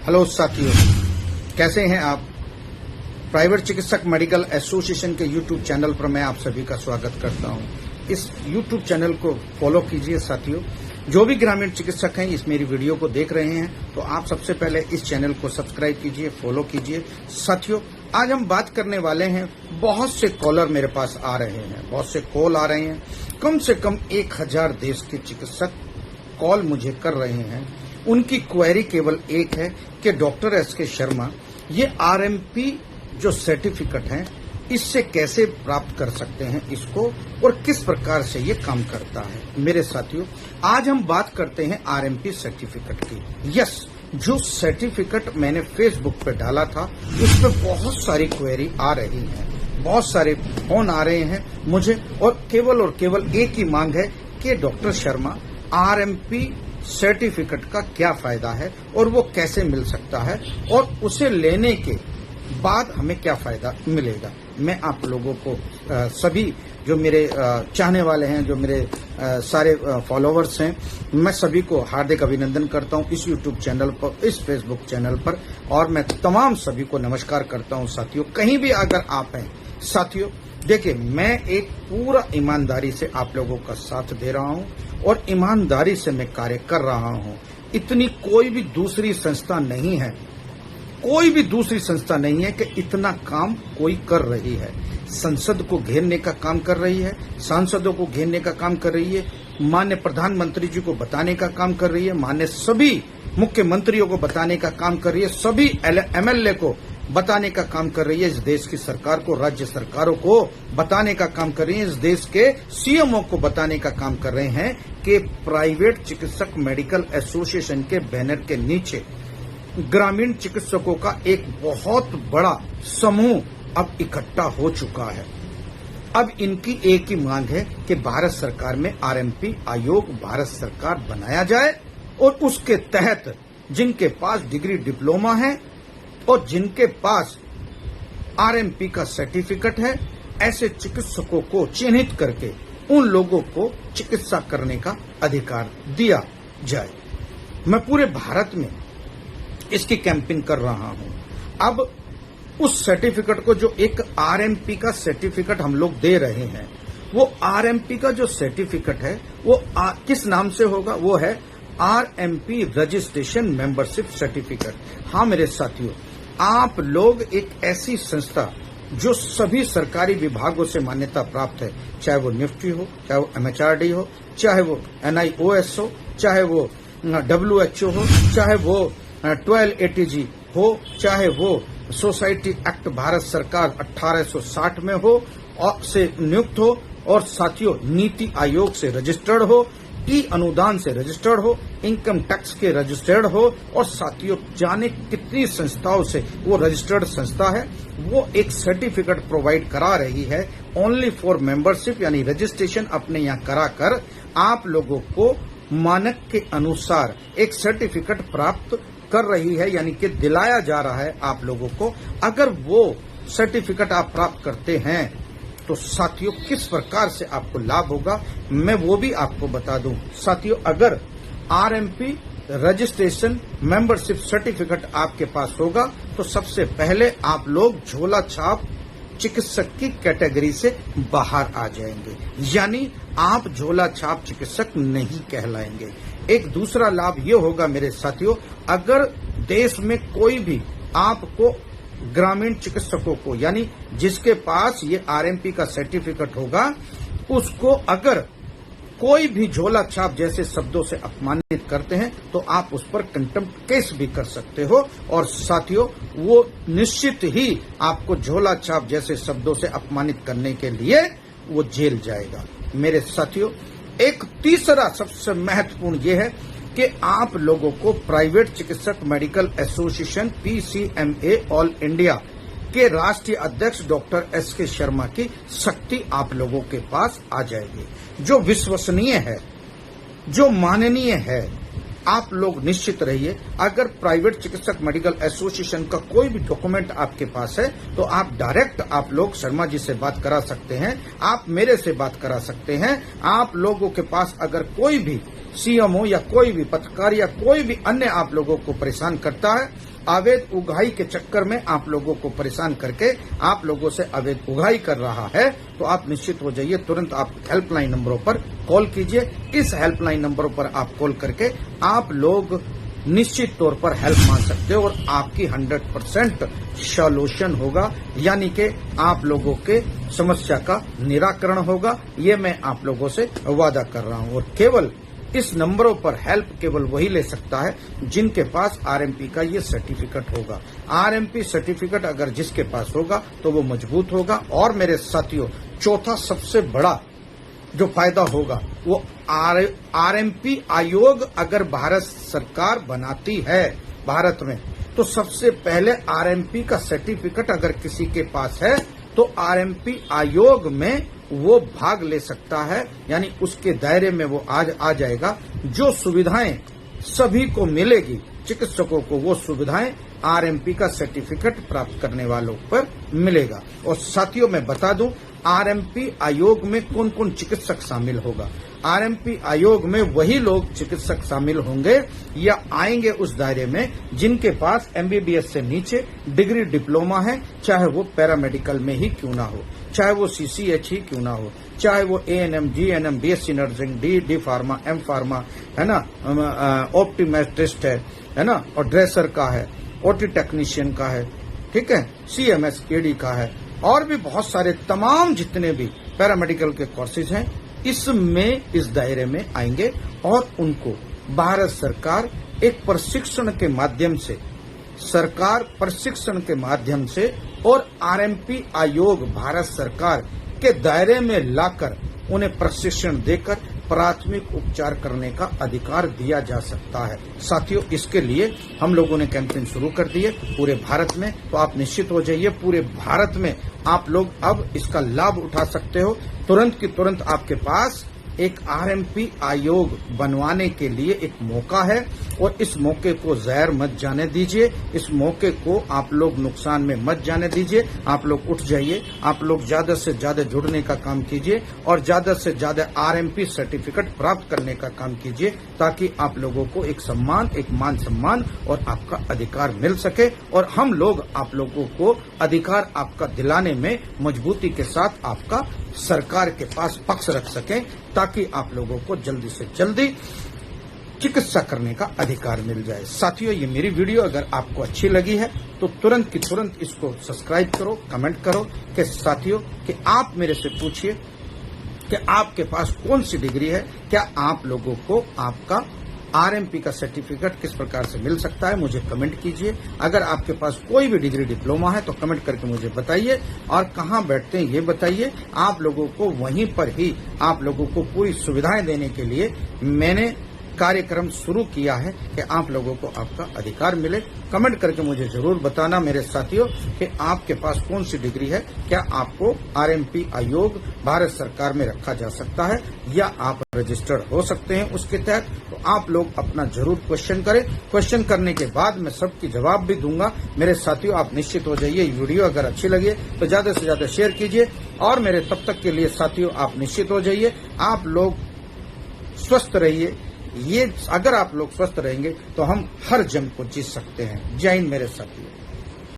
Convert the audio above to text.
Hello साथियों, कैसे हैं आप। प्राइवेट चिकित्सक मेडिकल एसोसिएशन के यूट्यूब चैनल पर मैं आप सभी का स्वागत करता हूं। इस यूट्यूब चैनल को फॉलो कीजिए साथियों। जो भी ग्रामीण चिकित्सक हैं इस मेरी वीडियो को देख रहे हैं तो आप सबसे पहले इस चैनल को सब्सक्राइब कीजिए, फॉलो कीजिए। साथियों, आज हम बात करने वाले हैं, बहुत से कॉलर मेरे पास आ रहे हैं, बहुत से कॉल आ रहे हैं। कम से कम 1000 देश के चिकित्सक कॉल मुझे कर रहे हैं। उनकी क्वेरी केवल एक है कि डॉक्टर एसके शर्मा, ये आरएमपी जो सर्टिफिकेट है इससे कैसे प्राप्त कर सकते हैं इसको, और किस प्रकार से ये काम करता है। मेरे साथियों, आज हम बात करते हैं आरएमपी सर्टिफिकेट की। यस, जो सर्टिफिकेट मैंने फेसबुक पे डाला था उस पर बहुत सारी क्वेरी आ रही है, बहुत सारे फोन आ रहे हैं मुझे, और केवल एक ही मांग है कि डॉक्टर शर्मा, आरएमपी सर्टिफिकेट का क्या फायदा है और वो कैसे मिल सकता है, और उसे लेने के बाद हमें क्या फायदा मिलेगा। मैं आप लोगों को सभी जो मेरे चाहने वाले हैं, जो मेरे सारे फॉलोअर्स हैं, मैं सभी को हार्दिक अभिनंदन करता हूं इस यूट्यूब चैनल पर, इस फेसबुक चैनल पर, और मैं तमाम सभी को नमस्कार करता हूं। साथियों, कहीं भी अगर आप हैं साथियों, देखिए, मैं एक पूरा ईमानदारी से आप लोगों का साथ दे रहा हूं और ईमानदारी से मैं कार्य कर रहा हूं। इतनी कोई भी दूसरी संस्था नहीं है, कोई भी दूसरी संस्था नहीं है कि इतना काम कोई कर रही है। संसद को घेरने का काम कर रही है, सांसदों को घेरने का काम कर रही है, माननीय प्रधानमंत्री जी को बताने का काम कर रही है, माननीय सभी मुख्यमंत्रियों को बताने का काम कर रही है, सभी एमएलए को बताने का काम कर रही है, इस देश की सरकार को, राज्य सरकारों को बताने का काम कर रही है, इस देश के सीएमओ को बताने का काम कर रहे हैं कि प्राइवेट चिकित्सक मेडिकल एसोसिएशन के बैनर के नीचे ग्रामीण चिकित्सकों का एक बहुत बड़ा समूह अब इकट्ठा हो चुका है। अब इनकी एक ही मांग है कि भारत सरकार में आरएमपी आयोग भारत सरकार बनाया जाए, और उसके तहत जिनके पास डिग्री डिप्लोमा है और जिनके पास आरएमपी का सर्टिफिकेट है, ऐसे चिकित्सकों को चिन्हित करके उन लोगों को चिकित्सा करने का अधिकार दिया जाए। मैं पूरे भारत में इसकी कैंपेन कर रहा हूं। अब उस सर्टिफिकेट को, जो एक आरएमपी का सर्टिफिकेट हम लोग दे रहे हैं, वो आरएमपी का जो सर्टिफिकेट है वो किस नाम से होगा? वो है आरएमपी रजिस्ट्रेशन मेंबरशिप सर्टिफिकेट। हाँ मेरे साथियों, आप लोग एक ऐसी संस्था जो सभी सरकारी विभागों से मान्यता प्राप्त है, चाहे वो निफ्टी हो, चाहे वो एमएचआरडी हो, चाहे वो एनआईओएस हो, चाहे वो डब्ल्यूएचओ हो, चाहे वो 1280G हो, चाहे वो सोसाइटी एक्ट भारत सरकार 1860 में हो और से नियुक्त हो, और साथियों नीति आयोग से रजिस्टर्ड हो, ई अनुदान से रजिस्टर्ड हो, इनकम टैक्स के रजिस्टर्ड हो, और साथियों जाने कितनी संस्थाओं से वो रजिस्टर्ड संस्था है, वो एक सर्टिफिकेट प्रोवाइड करा रही है ओनली फॉर मेंबरशिप, यानी रजिस्ट्रेशन अपने यहाँ कराकर आप लोगों को मानक के अनुसार एक सर्टिफिकेट प्राप्त कर रही है, यानी कि दिलाया जा रहा है आप लोगों को। अगर वो सर्टिफिकेट आप प्राप्त करते हैं तो साथियों किस प्रकार से आपको लाभ होगा, मैं वो भी आपको बता दूं। साथियों, अगर आरएमपी रजिस्ट्रेशन मेंबरशिप सर्टिफिकेट आपके पास होगा तो सबसे पहले आप लोग झोला छाप चिकित्सक की कैटेगरी से बाहर आ जाएंगे, यानी आप झोला छाप चिकित्सक नहीं कहलाएंगे। एक दूसरा लाभ ये होगा मेरे साथियों, अगर देश में कोई भी आपको ग्रामीण चिकित्सकों को, यानी जिसके पास ये आरएमपी का सर्टिफिकेट होगा, उसको अगर कोई भी झोला छाप जैसे शब्दों से अपमानित करते हैं तो आप उस पर कंटेम्प्ट केस भी कर सकते हो, और साथियों वो निश्चित ही आपको झोला छाप जैसे शब्दों से अपमानित करने के लिए वो जेल जाएगा। मेरे साथियों, एक तीसरा सबसे महत्वपूर्ण ये है कि आप लोगों को प्राइवेट चिकित्सक मेडिकल एसोसिएशन पीसीएमए ऑल इंडिया के राष्ट्रीय अध्यक्ष डॉक्टर एसके शर्मा की शक्ति आप लोगों के पास आ जाएगी, जो विश्वसनीय है, जो माननीय है। आप लोग निश्चित रहिए, अगर प्राइवेट चिकित्सक मेडिकल एसोसिएशन का कोई भी डॉक्यूमेंट आपके पास है तो आप डायरेक्ट आप लोग शर्मा जी से बात करा सकते हैं, आप मेरे से बात करा सकते हैं। आप लोगों के पास अगर कोई भी सीएमओ या कोई भी पत्रकार या कोई भी अन्य आप लोगों को परेशान करता है अवैध उगाही के चक्कर में आप लोगों को परेशान करके आप लोगों से अवैध उगाही कर रहा है, तो आप निश्चित हो जाइए, तुरंत आप हेल्पलाइन नंबरों पर कॉल कीजिए। इस हेल्पलाइन नंबरों पर आप कॉल करके आप लोग निश्चित तौर पर हेल्प मांग सकते हो और आपकी 100% सॉल्यूशन होगा, यानी कि आप लोगों के समस्या का निराकरण होगा। ये मैं आप लोगों से वादा कर रहा हूं। और केवल इस नंबरों पर हेल्प केवल वही ले सकता है जिनके पास आरएमपी का ये सर्टिफिकेट होगा। आरएमपी सर्टिफिकेट अगर जिसके पास होगा तो वो मजबूत होगा। और मेरे साथियों, चौथा सबसे बड़ा जो फायदा होगा वो आरएमपी आयोग अगर भारत सरकार बनाती है भारत में, तो सबसे पहले आरएमपी का सर्टिफिकेट अगर किसी के पास है तो आरएमपी आयोग में वो भाग ले सकता है, यानी उसके दायरे में वो आज आ जाएगा। जो सुविधाएं सभी को मिलेगी, चिकित्सकों को वो सुविधाएं आरएमपी का सर्टिफिकेट प्राप्त करने वालों पर मिलेगा। और साथियों, मैं बता दूं आरएमपी आयोग में कौन कौन चिकित्सक शामिल होगा। आरएमपी आयोग में वही लोग चिकित्सक शामिल होंगे या आएंगे उस दायरे में जिनके पास एमबीबीएस से नीचे डिग्री डिप्लोमा है, चाहे वो पैरामेडिकल में ही क्यों ना हो, चाहे वो सीसीएच ही क्यों ना हो, चाहे वो ANM, GNM, BSc nursing, D pharma, M pharma है ना, ऑप्टिमेट्रिस्ट है ना, और ड्रेसर का है, ओटी टेक्नीशियन का है, ठीक है, सीएमएस केडी का है, और भी बहुत सारे तमाम जितने भी पैरामेडिकल के कोर्सेज हैं इसमें इस दायरे में आएंगे। और उनको भारत सरकार एक प्रशिक्षण के माध्यम से, सरकार प्रशिक्षण के माध्यम से और आरएमपी आयोग भारत सरकार के दायरे में लाकर उन्हें प्रशिक्षण देकर प्राथमिक उपचार करने का अधिकार दिया जा सकता है। साथियों, इसके लिए हम लोगों ने कैंपेन शुरू कर दी है पूरे भारत में, तो आप निश्चित हो जाइए पूरे भारत में आप लोग अब इसका लाभ उठा सकते हो। तुरंत की तुरंत आपके पास एक आरएमपी आयोग बनवाने के लिए एक मौका है और इस मौके को ज़ायर मत जाने दीजिए। इस मौके को आप लोग नुकसान में मत जाने दीजिए। आप लोग उठ जाइए, आप लोग ज्यादा से ज्यादा जुड़ने का काम कीजिए और ज्यादा से ज्यादा आरएमपी सर्टिफिकेट प्राप्त करने का काम कीजिए, ताकि आप लोगों को एक सम्मान, एक मान सम्मान और आपका अधिकार मिल सके और हम लोग आप लोगों को अधिकार आपका दिलाने में मजबूती के साथ आपका सरकार के पास पक्ष रख सकें, ताकि आप लोगों को जल्दी से जल्दी चिकित्सा करने का अधिकार मिल जाए। साथियों, ये मेरी वीडियो अगर आपको अच्छी लगी है तो तुरंत की तुरंत इसको सब्सक्राइब करो, कमेंट करो कि साथियों कि आप मेरे से पूछिए कि आपके पास कौन सी डिग्री है, क्या आप लोगों को आपका आरएमपी का सर्टिफिकेट किस प्रकार से मिल सकता है, मुझे कमेंट कीजिए। अगर आपके पास कोई भी डिग्री डिप्लोमा है तो कमेंट करके मुझे बताइए और कहाँ बैठते हैं ये बताइए। आप लोगों को वहीं पर ही आप लोगों को पूरी सुविधाएं देने के लिए मैंने कार्यक्रम शुरू किया है कि आप लोगों को आपका अधिकार मिले। कमेंट करके मुझे जरूर बताना मेरे साथियों कि आपके पास कौन सी डिग्री है, क्या आपको आरएमपी आयोग भारत सरकार में रखा जा सकता है या आप रजिस्टर्ड हो सकते हैं उसके तहत। तो आप लोग अपना जरूर क्वेश्चन करें। क्वेश्चन करने के बाद मैं सबकी जवाब भी दूंगा। मेरे साथियों, आप निश्चित हो जाइए, वीडियो अगर अच्छी लगे तो ज्यादा से ज्यादा शेयर कीजिए और मेरे तब तक के लिए साथियों आप निश्चित हो जाइए, आप लोग स्वस्थ रहिए। ये अगर आप लोग स्वस्थ रहेंगे तो हम हर जंग को जीत सकते हैं। जय हिंद मेरे साथियों।